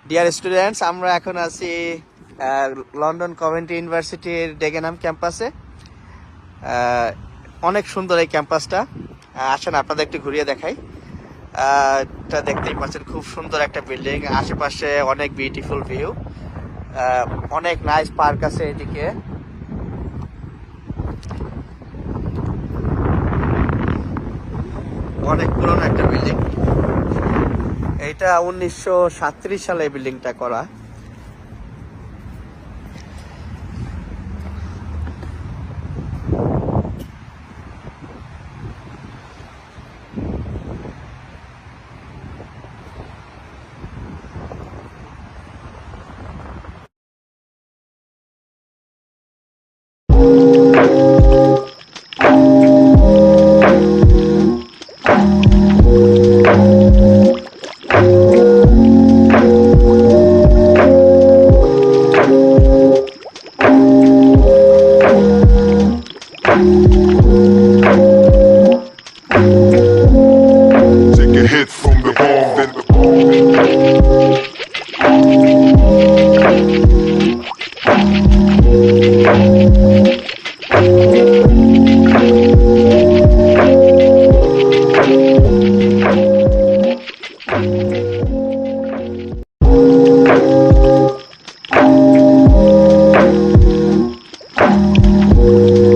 Dear students, আমরা এখন আছি লন্ডন কভেন্ট্রি ইউনিভার্সিটির ডেগেনহাম ক্যাম্পাসে। অনেক সুন্দর এই ক্যাম্পাসটা। আসেন আপনাদের একটু ঘুরিয়ে দেখাই। এটা দেখতেই পাচ্ছেন, খুব সুন্দর একটা বিল্ডিং, আশেপাশে অনেক বিউটিফুল ভিউ, অনেক নাইস পার্ক আছে এদিকে। অনেক পুরনো একটা বিল্ডিং। এটা 1937 সালে এই বিল্ডিংটা করা।